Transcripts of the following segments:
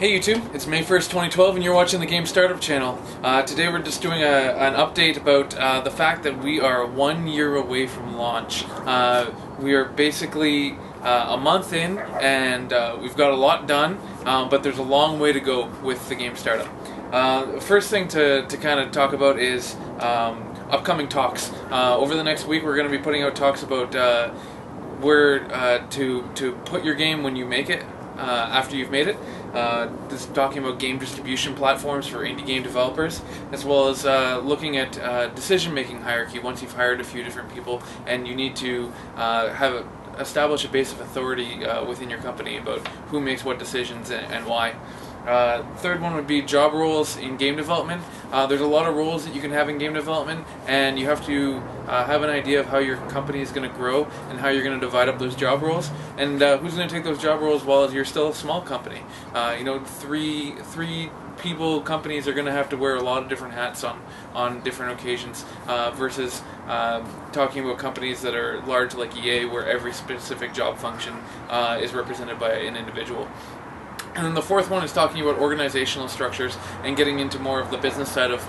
Hey YouTube, it's May 1st, 2012 and you're watching the GameStartup channel. Today we're just doing an update about the fact that we are 1 year away from launch. We are basically a month in and we've got a lot done, but there's a long way to go with the GameStartup. First thing to kind of talk about is upcoming talks. Over the next week we're going to be putting out talks about where to put your game when you make it. After you've made it. This is talking about game distribution platforms for indie game developers, as well as looking at decision-making hierarchy once you've hired a few different people and you need to establish a base of authority within your company about who makes what decisions and why. Third one would be job roles in game development. There's a lot of roles that you can have in game development, and you have to have an idea of how your company is going to grow and how you're going to divide up those job roles, and who's going to take those job roles while you're still a small company. Three people companies are going to have to wear a lot of different hats on different occasions versus talking about companies that are large like EA, where every specific job function is represented by an individual. And then the fourth one is talking about organizational structures and getting into more of the business side of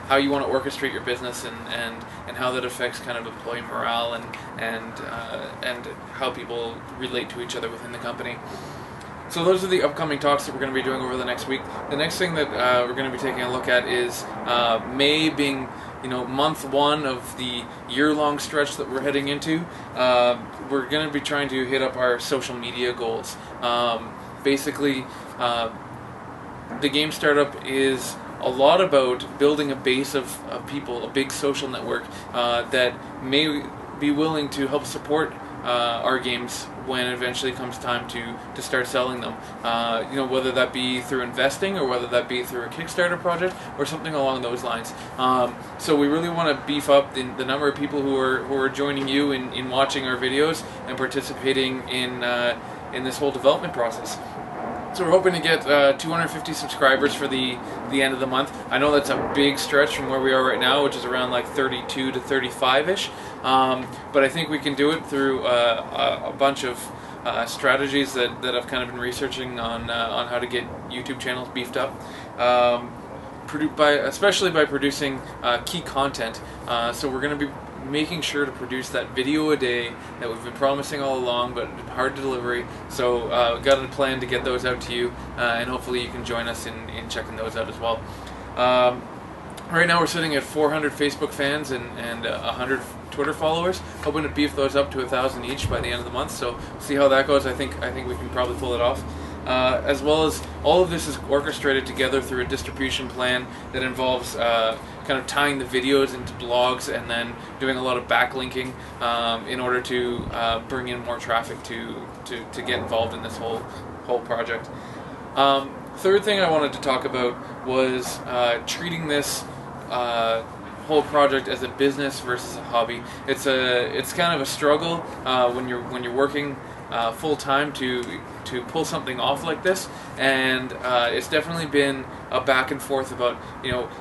how you want to orchestrate your business and how that affects kind of employee morale and how people relate to each other within the company. So those are the upcoming talks that we're going to be doing over the next week. The next thing that we're going to be taking a look at is May being month one of the year-long stretch that we're heading into. We're going to be trying to hit up our social media goals. Basically, the GameStartup is a lot about building a base of people, a big social network that may be willing to help support our games when it eventually comes time to start selling them. Whether that be through investing or whether that be through a Kickstarter project or something along those lines. So we really want to beef up the number of people who are joining you in watching our videos and participating in this whole development process. So we're hoping to get 250 subscribers for the end of the month. I know that's a big stretch from where we are right now, which is around like 32 to 35-ish. But I think we can do it through a bunch of strategies that I've kind of been researching on how to get YouTube channels beefed up. Especially by producing key content. So we're going to be making sure to produce that video a day that we've been promising all along, but hard delivery. So we've got a plan to get those out to you, and hopefully you can join us in checking those out as well. Right now we're sitting at 400 Facebook fans and 100 Twitter followers, hoping to beef those up to 1,000 each by the end of the month. So see how that goes. I think we can probably pull it off. As well as all of this is orchestrated together through a distribution plan that involves kind of tying the videos into blogs and then doing a lot of backlinking in order to bring in more traffic to get involved in this whole project. Third thing I wanted to talk about was treating this whole project as a business versus a hobby. It's kind of a struggle when you're working full-time to pull something off like this, and it's definitely been a back and forth about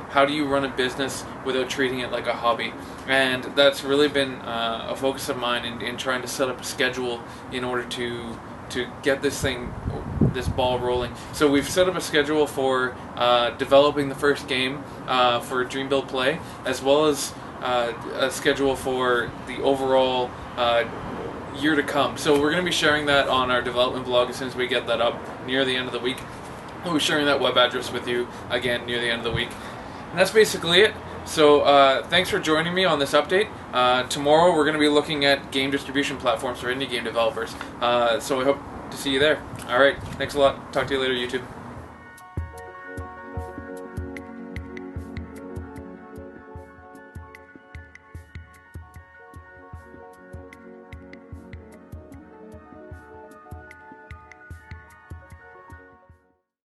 how do you run a business without treating it like a hobby, and that's really been a focus of mine in trying to set up a schedule in order to get this ball rolling. So we've set up a schedule for developing the first game for Dream Build Play, as well as a schedule for the overall year to come. So we're going to be sharing that on our development blog as soon as we get that up near the end of the week. We'll be sharing that web address with you again near the end of the week. And that's basically it. So thanks for joining me on this update. Tomorrow we're going to be looking at game distribution platforms for indie game developers. So I hope to see you there. Alright, thanks a lot. Talk to you later, YouTube.